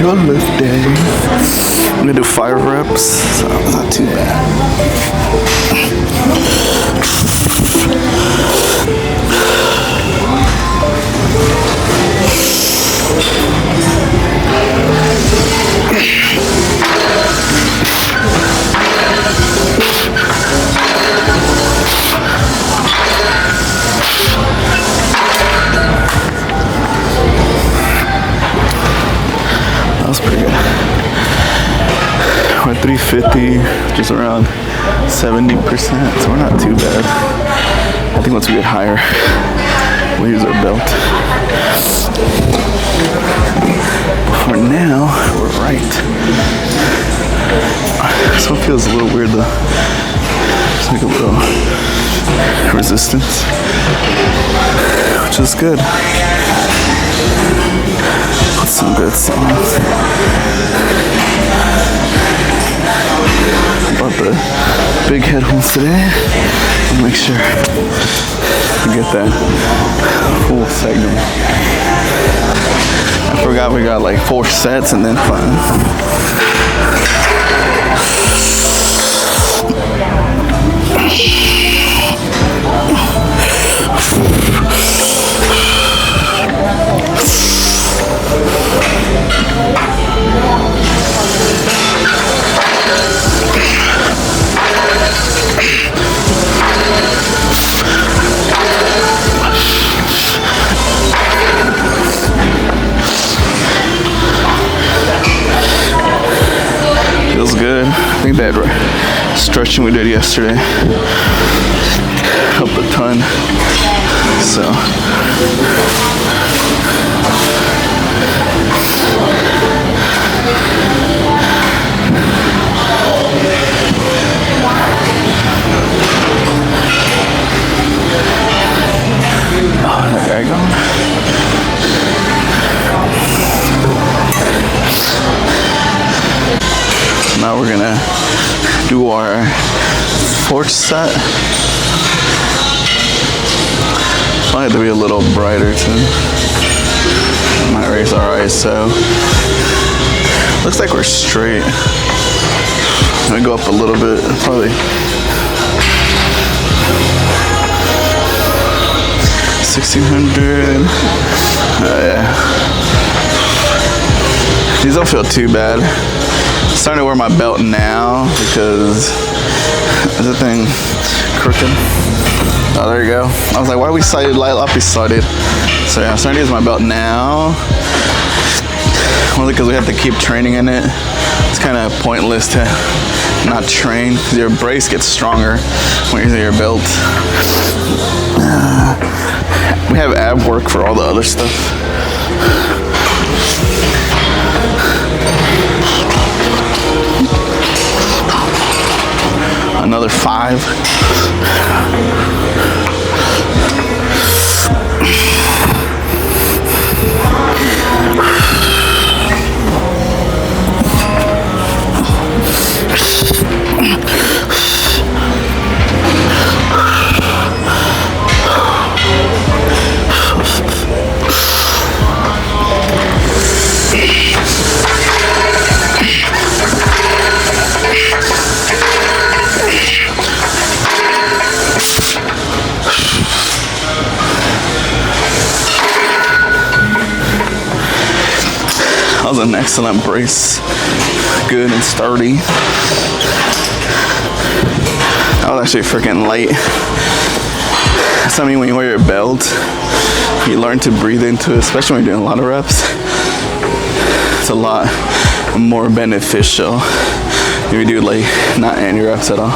deadlift day. I'm gonna do 5 reps, so not too bad. That was pretty good. We're at 350, just around 70%, so we're not too bad. I think once we get higher, we'll use our belt. For now, we're right. This one feels a little weird though. It's like a little resistance, which is good. Put some good songs. Bought the big headphones today. I'll make sure to get that full segment. I forgot we got like 4 sets and then 5. Feels good. I think that stretching we did yesterday helped a ton. So oh, that guy going. Now we're gonna do our 4th set. Might have to be a little brighter too. Might raise our ISO. Looks like we're straight. I'm gonna go up a little bit, probably 1600. Yeah. These don't feel too bad. I'm starting to wear my belt now because is the thing crooked? Oh, there you go. I was like, why are we sighted? I'll be sighted. So yeah, I'm starting to use my belt now. Only because we have to keep training in it. It's kind of pointless to not train because your brace gets stronger when you're using your belt. We have ab work for all the other stuff. Another 5. That was an excellent brace. Good and sturdy. That was actually freaking light. That's what I mean when you wear your belt. You learn to breathe into it, especially when you're doing a lot of reps. It's a lot more beneficial if you do like not any reps at all.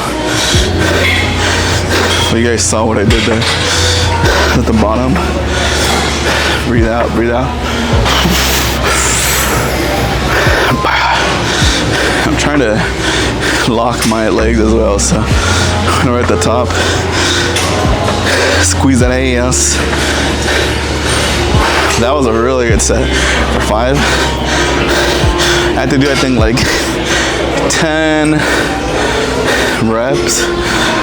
But you guys saw what I did there at the bottom. Breathe out, breathe out. I'm trying to lock my legs as well, so when we're at the top, squeeze that ass. That was a really good set for 5. I had to do, I think, like 10 reps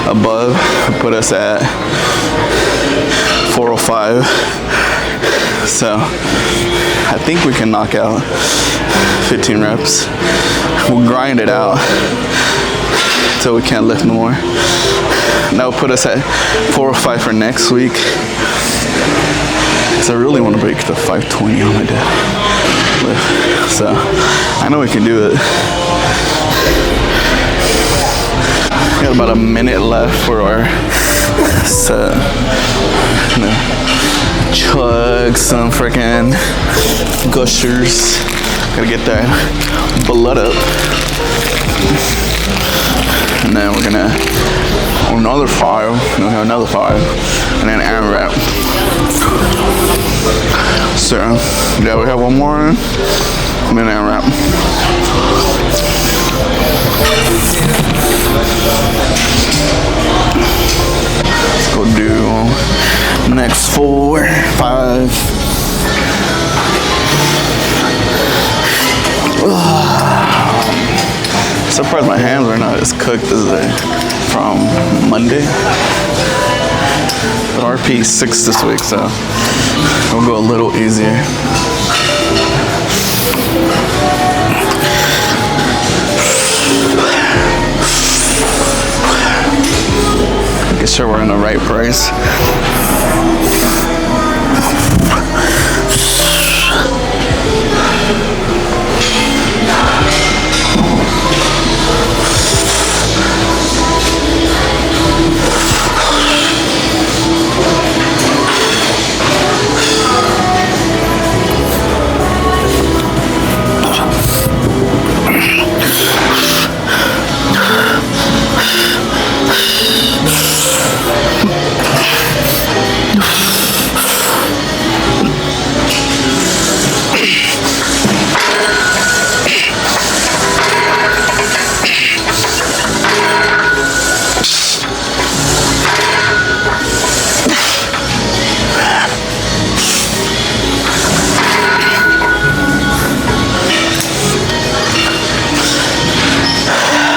above, put us at 405. So I think we can knock out 15 reps. We'll grind it out until we can't lift no more. And that will put us at 405 for next week. So I really want to break the 520 on my deadlift. So I know we can do it. We got about a minute left for our set. Chug some freaking gushers. Gotta get that blood up. And then we're gonna another 5. We'll have another 5. And then AMRAP. So yeah, we have one more. And then AMRAP. Let's go do next 4, 5. Surprised my hands are not as cooked as they from Monday. But RP 6 this week, so we'll go a little easier. Make sure we're in the right price.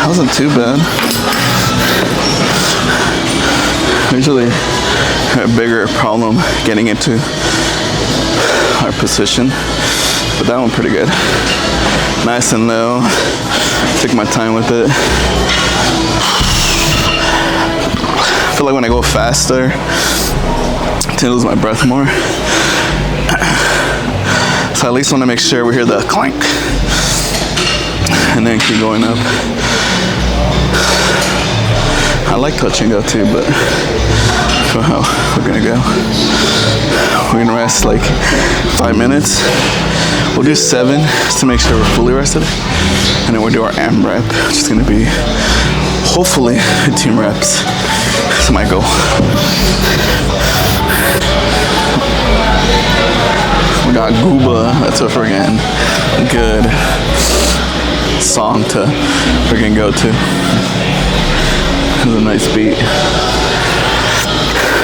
Wasn't too bad. Usually a bigger problem getting into our position, but that one pretty good. Nice and low. Took my time with it. I feel like when I go faster, I tend to lose my breath more. So I at least want to make sure we hear the clank and then keep going up. I like touch and go too, but for how we're gonna go. We're gonna rest like 5 minutes. We'll do 7 just to make sure we're fully rested. And then we'll do our AMRAP, which is gonna be hopefully 15 reps. That's my goal. We got Gooba, that's a friggin' good song to friggin' go to. It was a nice beat.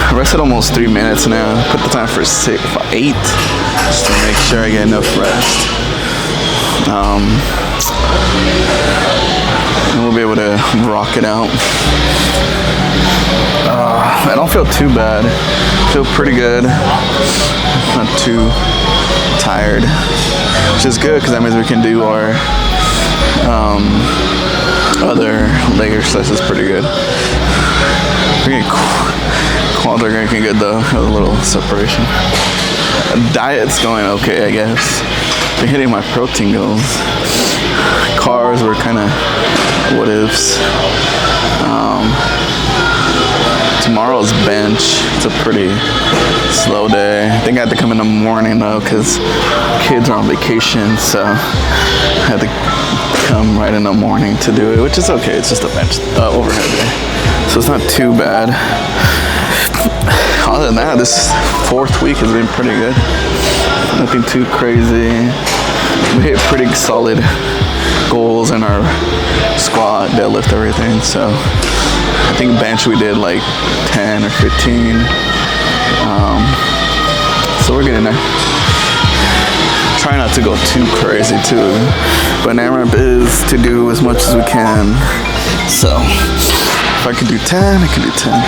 I rested almost 3 minutes now. Put the time for 8, just to make sure I get enough rest. And we'll be able to rock it out. I don't feel too bad. I feel pretty good. Not too tired, which is good because that means we can do our other leg exercises pretty good. We're getting quads are getting good though, a little separation. Diet's going okay, I guess. Been hitting my protein goals. Cars were kind of what ifs. Tomorrow's bench. It's a pretty slow day. I think I had to come in the morning though because kids are on vacation, so I had to come right in the morning to do it, which is okay. It's just a bench overhead day, so it's not too bad. Other than that, this 4th week has been pretty good. Nothing too crazy. We hit pretty solid goals in our squat, deadlift, everything. So I think bench we did like 10 or 15. So we're getting there. Try not to go too crazy too, but AMRAP is to do as much as we can. So if I can do 10, I can do 10.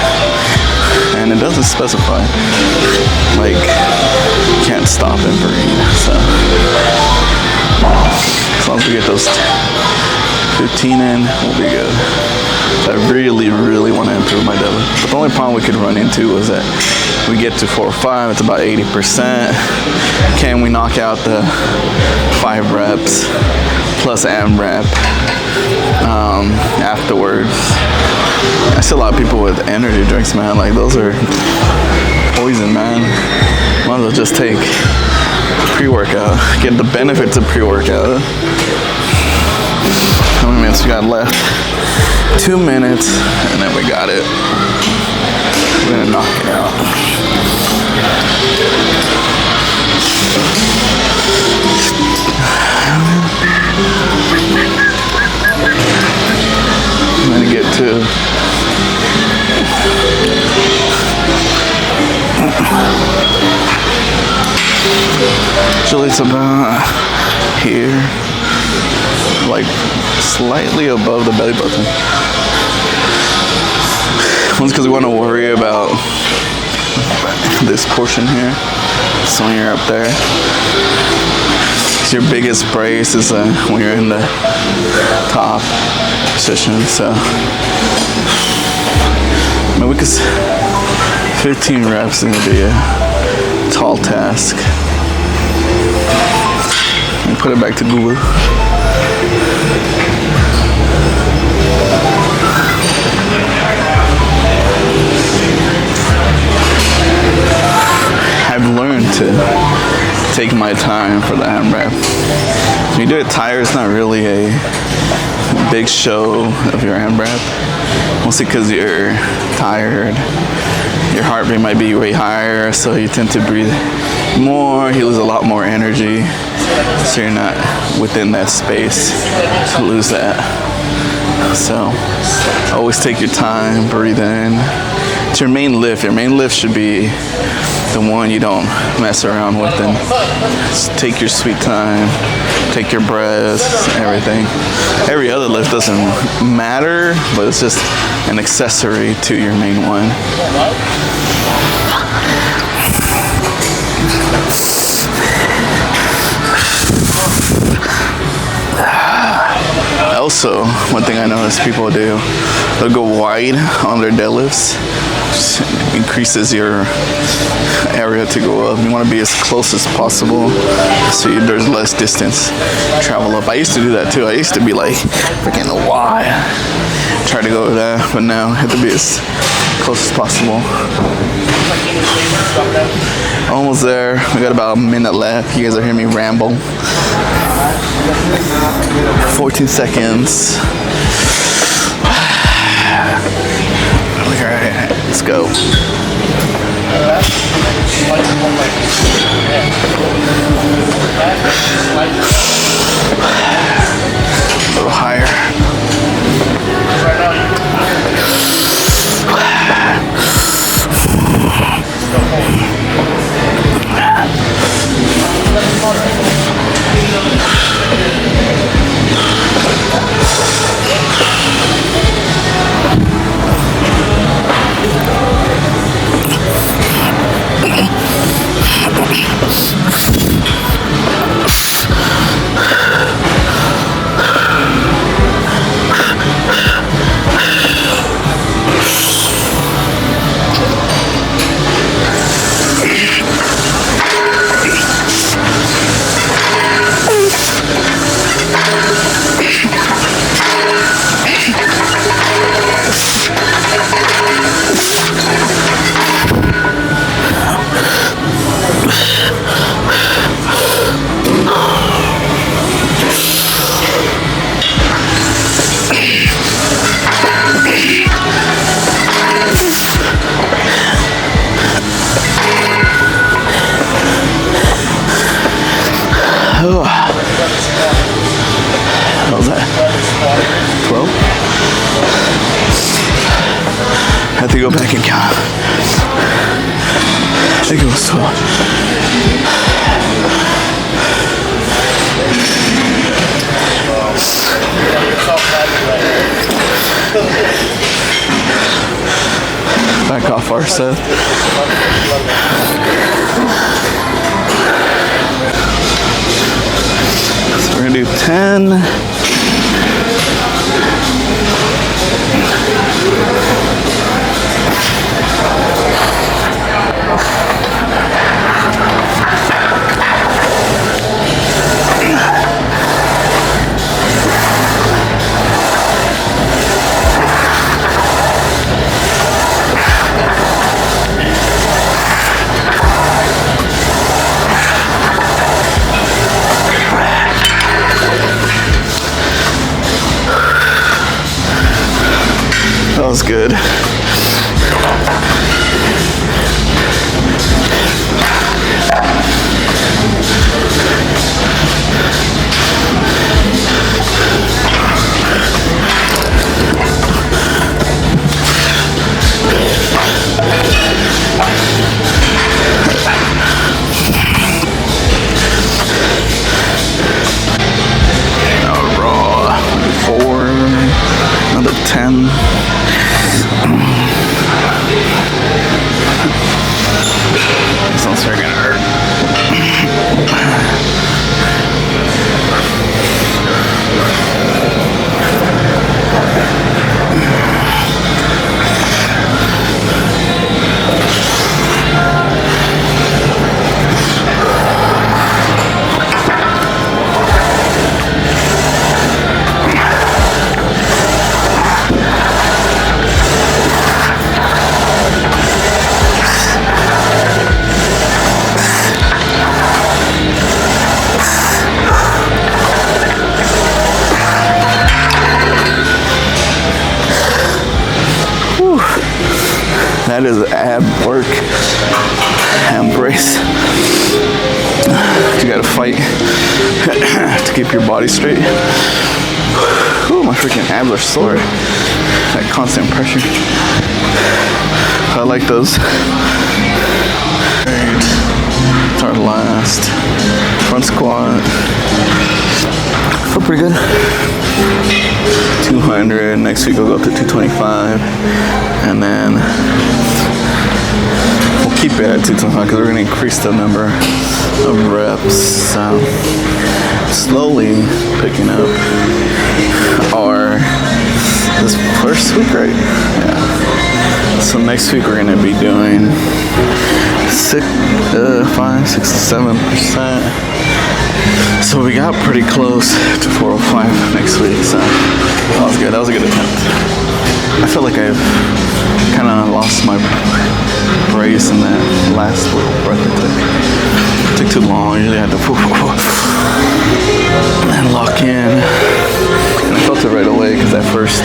and it doesn't specify like can't stop and breathe. So as long as we get those 15 in, we'll be good. So I really want to improve my deadlift. But the only problem we could run into is that we get to 4 or 5, it's about 80%. Can we knock out the 5 reps plus AMRAP afterwards? I see a lot of people with energy drinks, man. Like, those are poison, man. Might as well just take pre-workout. Get the benefits of pre-workout. How many minutes we got left? 2 minutes, and then we got it. We're gonna knock it out. I'm gonna get to usually it's about here, like slightly above the belly button. One's because we want to worry about this portion here. So when you're up there, your biggest brace is when you're in the top position. So I mean, 15 reps is gonna be a tall task. And put it back to Google. I've learned to take my time for the AMRAP. When you do it tired, it's not really a big show of your AMRAP. Mostly because you're tired. Your heart rate might be way higher, so you tend to breathe more, you lose a lot more energy, so you're not within that space to lose that. So always take your time, breathe in. It's your main lift. Your main lift should be the one you don't mess around with, and just take your sweet time, take your breaths, everything. Every other lift doesn't matter, but it's just an accessory to your main one. Also, one thing I notice people do, they'll go wide on their deadlifts. Just increases your area to go up. You want to be as close as possible so there's less distance travel up. I used to do that too. I used to be like freaking wide, try to go to that, but now I have to be as close as possible. Almost there. We got about a minute left. You guys are hearing me ramble. 14 seconds. Alright, let's go. A little higher. What was that? 12? I have to go back and count. I think it was 12. Back off far set. So we're gonna do 10. That was good. Now raw. 4. Another 10. This one's gonna hurt. That is ab work, ham brace. You gotta fight to keep your body straight. Ooh, my freaking abs are sore. That constant pressure. I like those. Alright, it's our last front squat. Feel pretty good. 200. Next week we'll go up to 225, and then we'll keep it at 225 because we're going to increase the number of reps. So slowly picking up our this first week, right? Yeah. So next week we're going to be doing 5, 6, 7%. So we got pretty close to 405 next week, so that was good. That was a good attempt. I feel like I've kind of lost my brace in that last little breath I took. It took too long. I usually had to and lock in. And I felt it right away because that first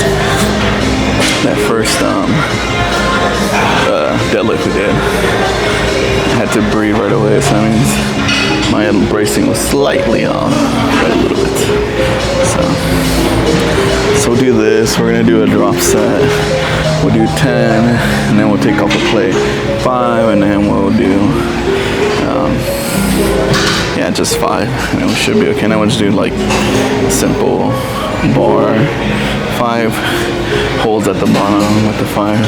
deadlift we did, I had to breathe right away, so that means my bracing was slightly off, right a little bit. So we'll do this. We're gonna do a drop set. We'll do 10, and then we'll take off a plate 5, and then we'll do just 5, and then we should be okay. Now we'll just do like simple bar, 5 holds at the bottom with the 5.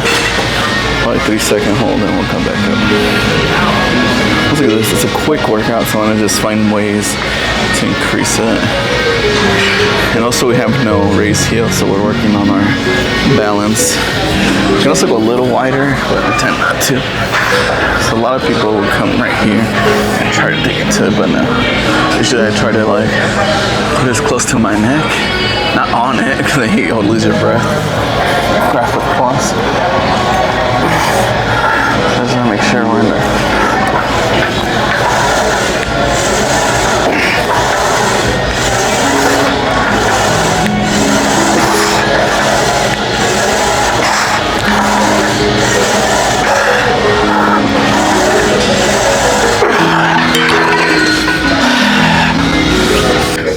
Probably 3-second hold, and we'll come back up. Look at this, it's a quick workout, so I want to just find ways to increase it. And also we have no raised heel, so we're working on our balance. We can also go a little wider, but I tend not to. So a lot of people will come right here and try to dig into it, but no. Usually I try to like put as close to my neck, not on it, because you'll lose your breath. Grab with plus. Just want to make sure we're in there.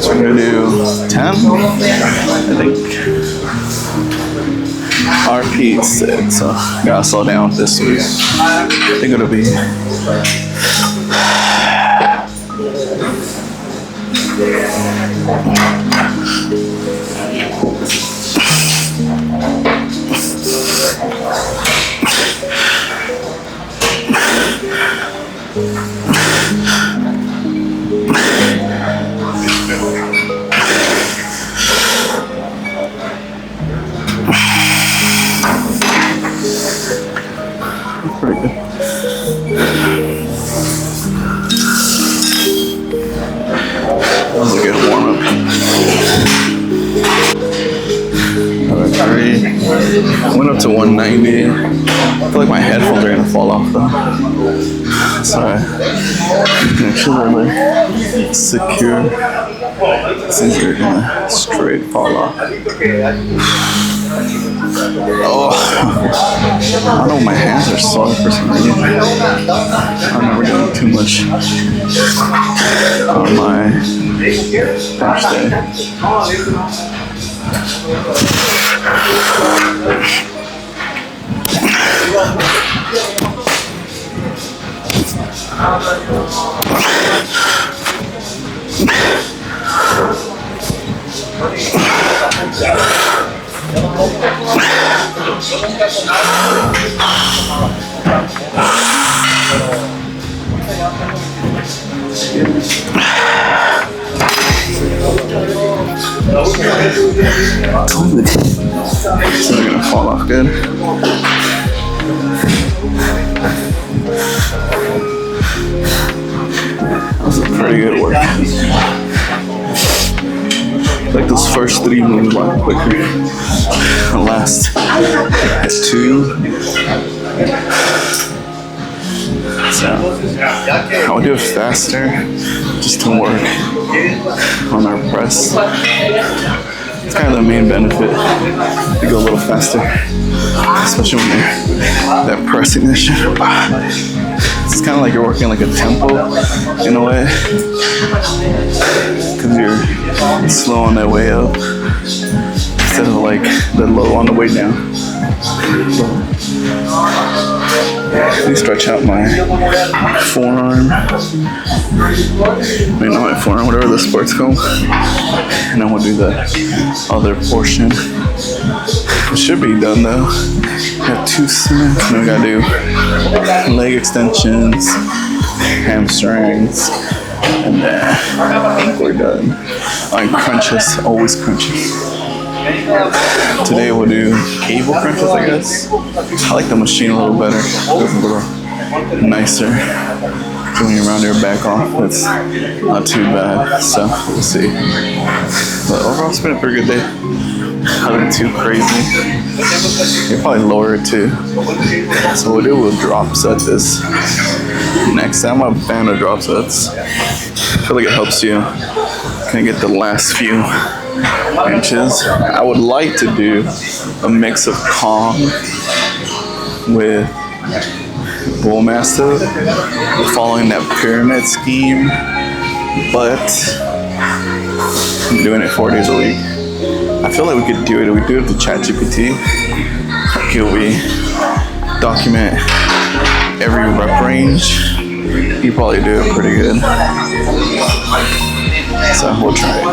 So we're going to do 10, I think. RP 6, so I gotta slow down this week. I think it'll be went up to 190. I feel like my headphones are gonna fall off though. Sorry. Make sure they're like secure. Since they're gonna straight fall off. Oh, I don't know, my hands are sore for some reason. I'm never doing too much on my bench day. It's not gonna fall off good. That was a pretty good work. Like those first 3 moves a lot quicker. The last 2. So I would do it faster just to work on our press. It's kind of the main benefit to go a little faster, especially when you're that pressing this shit. It's kind of like you're working like a tempo in a way, because you're slow on that way up instead of like the low on the way down. Let me stretch out my forearm. I mean, not my forearm, whatever the sport's called. And then we'll do the other portion. It should be done though. We have 2 sets. Then we gotta do leg extensions, hamstrings, and then I think we're done. And crunches, always crunches. Today we'll do cable crunches, I guess. I like the machine a little better. It's a little nicer. When you round your back off, it's not too bad. So we'll see. But overall, it's been a pretty good day. Nothing too crazy. You're probably lower too. So we'll do drop set this next time. I'm a fan of drop sets. I feel like it helps you kind of get the last few inches. I would like to do a mix of Kong with Bullmastiff, following that pyramid scheme, but I'm doing it 4 days a week. I feel like we could do it. We do it with ChatGPT. Like we document every rep range. You probably do it pretty good. So we'll try it.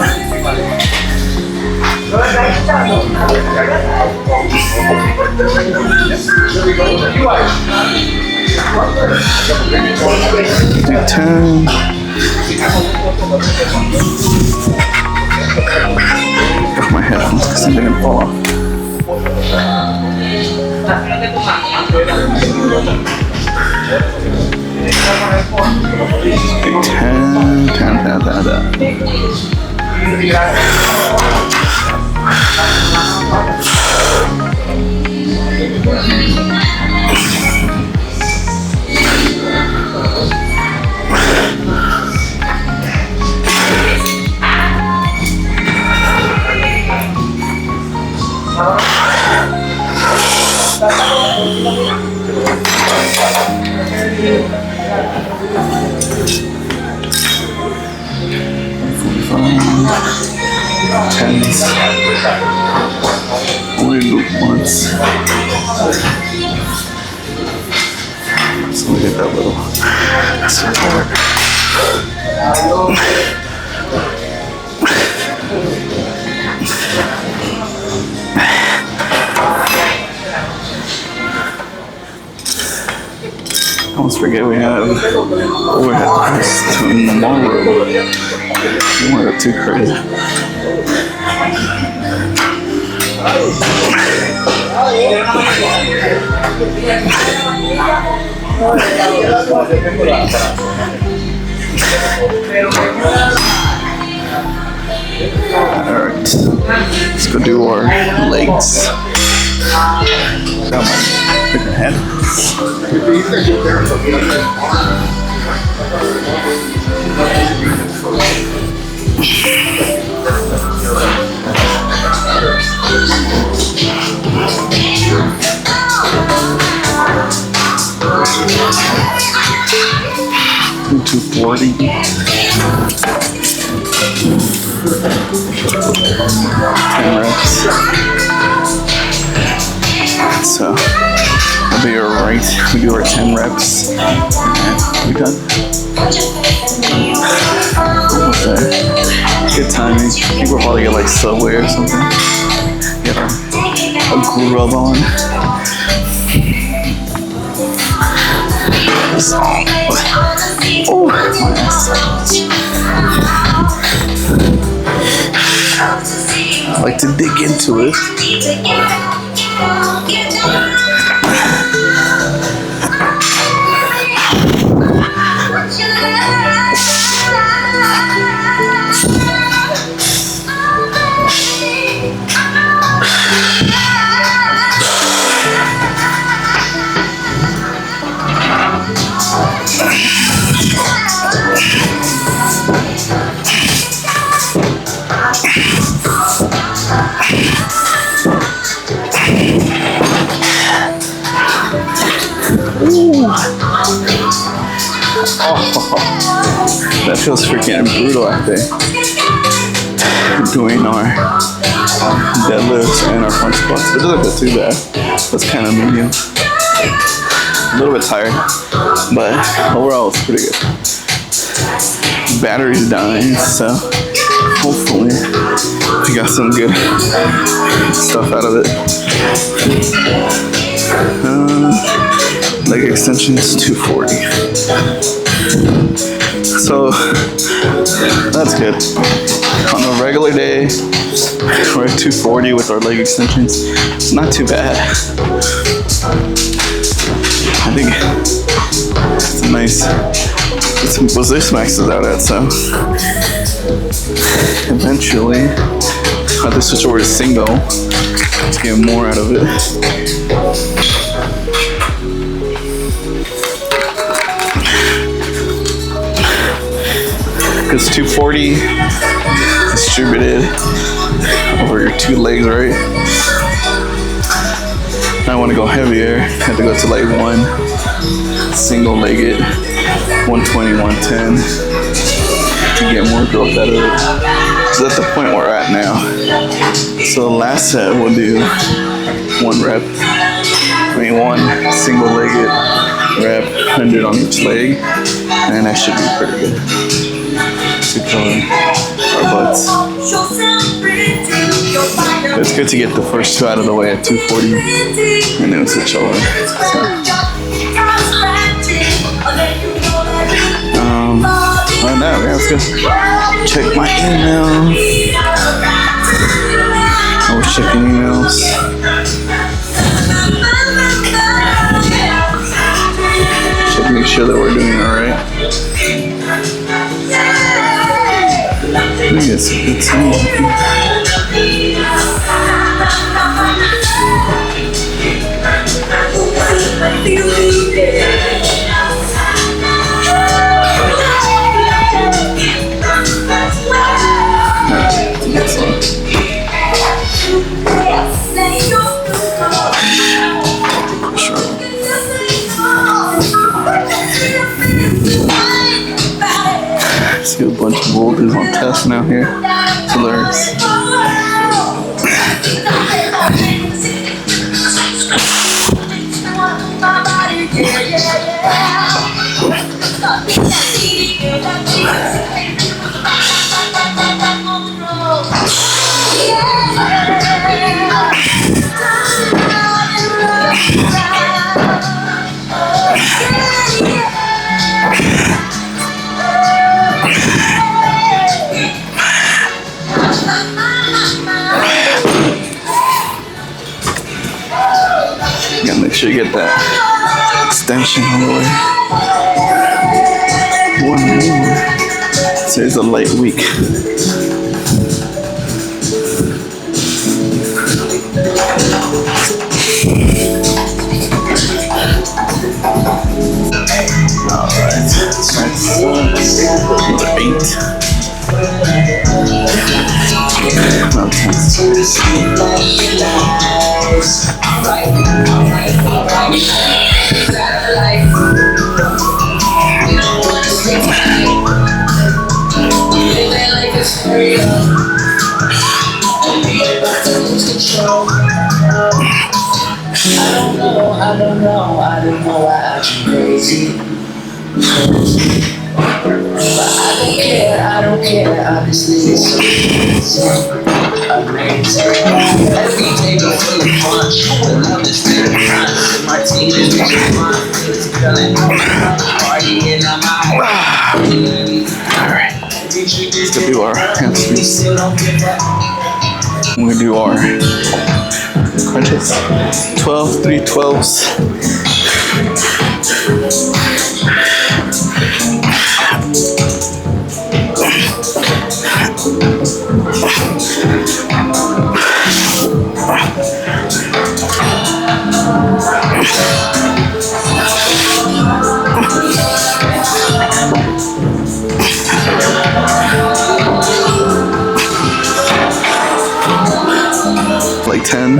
Do 10. Got my headphones because they didn't fall off. Do 10. Tens. Only do it once. So we get that little support. I almost forget we have overhead press tomorrow. We weren't too crazy. Alright, let's go do our legs. Got my bigger head. 240. 10 reps. So that'll be alright. We do our 10 reps and we're done. Almost there. Good timing. I think we'll probably get like Subway or something. Get a grub on. Oh, my ass. I like to dig into it. That feels freaking brutal, I think. Doing our deadlifts and our front squats. It doesn't feel too bad. That's kind of medium. A little bit tired, but overall it's pretty good. Battery's dying, so hopefully we got some good stuff out of it. Leg extensions 240. So that's good. On a regular day, we're at 240 with our leg extensions. It's not too bad. I think it's a nice. It's what this maxes out at. So eventually, I have to switch over to single to get more out of it. Because 240 distributed over your two legs, right? I want to go heavier. I have to go to like one single-legged, 120, 110 to get more growth out of it. So that's the point we're at now. So the last set we'll do one single-legged rep, 100 on each leg, and that should be pretty good. To cover our butts. It's good to get the first two out of the way at 240 and then switch over. So. Other than that, let's go check my email. I was checking emails. Check to make sure that we're doing alright. I think it's a good time. Excellent. See a bunch of boulders on test now here. It's hilarious. Gotta make sure you get that extension all the way. One more. Today's a light week. Alright. Another 8. I don't know why I act crazy. But I don't care, honestly, it's so amazing. Every day we feel a punch, but love is state of mind. My team is reaching my feelings, feeling partying on my Alright, let's go do our hamstrings. We're gonna do our crunches. 12, 3 12s. Like 10.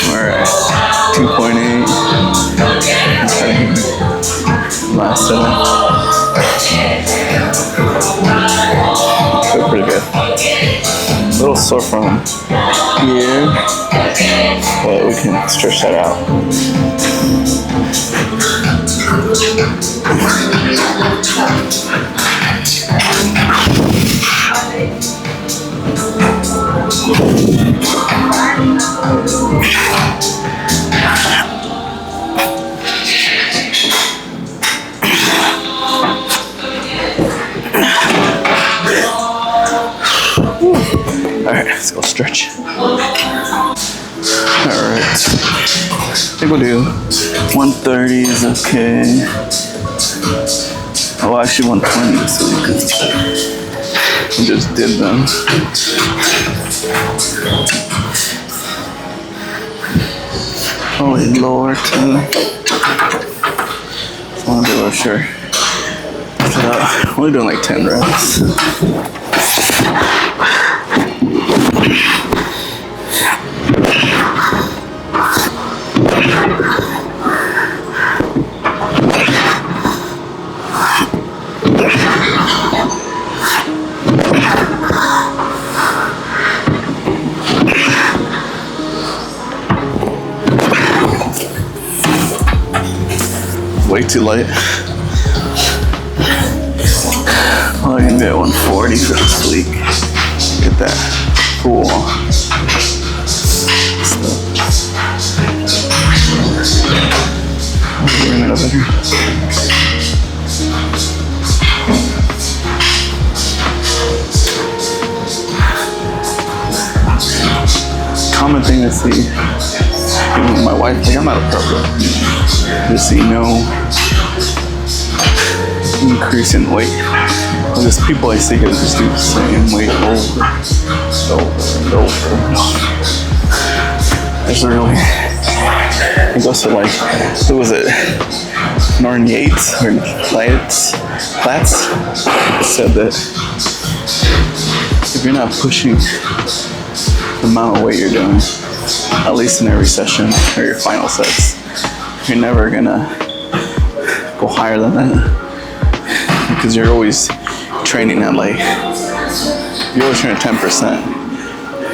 Alright, 2.8. Last 7. Feel pretty good. A little sore from here, but we can stretch that out. Alright, let's go stretch. Alright. I think we'll do 130 is okay. Oh, actually 120 this week. We just did them. Holy Lord, too. I want to do a sure. We're only doing like 10 reps. Way too light. Well, I can get 140 for this week. Get that cool stuff. We're gonna over here. Common thing to see, even with my wife, like I'm not a pro, just see no increase in weight. There's people I see that just do the same weight over and over and over. There's really, it goes to like, who was it? Norton Yates or Platts said that if you're not pushing the amount of weight you're doing, at least in every session or your final sets, you're never gonna go higher than that, because you're always training at like, you're always training at 10%.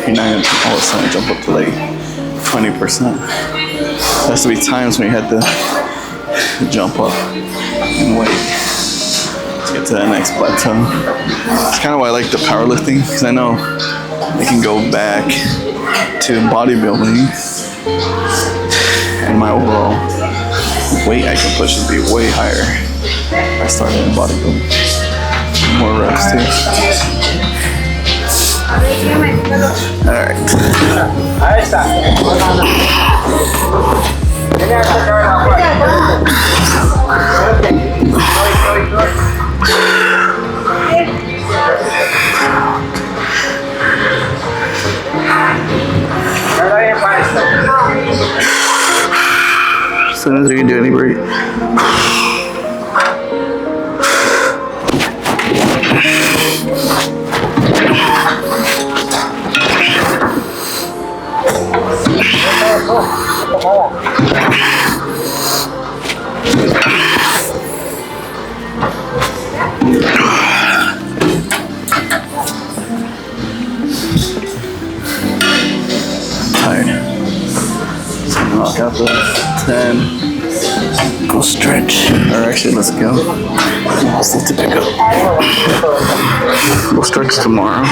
You're not gonna all of a sudden jump up to like 20%. There has to be times when you had to jump up and wait to get to that next plateau. It's kind of why I like the powerlifting, because I know I can go back to bodybuilding and my overall weight I can push would be way higher if I started in bodybuilding. More reps too. Alright. Ahí está. As soon as we can do any break. Tired. So knock out the 10. Go stretch. Or actually, let's go. I'll still to pick up. We'll stretch tomorrow.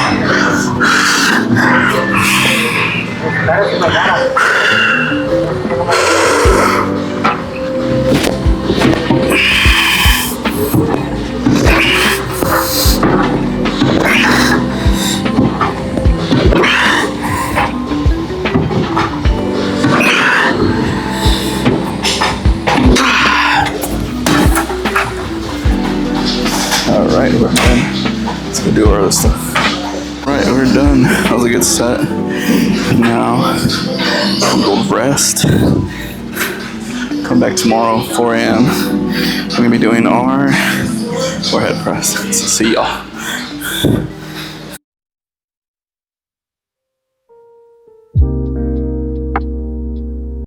Alright, we're done. Let's go do our other stuff. Alright, we're done. That was a good set. Now, we'll go rest. Come back tomorrow, 4 a.m. We're gonna be doing our forehead press. So see y'all.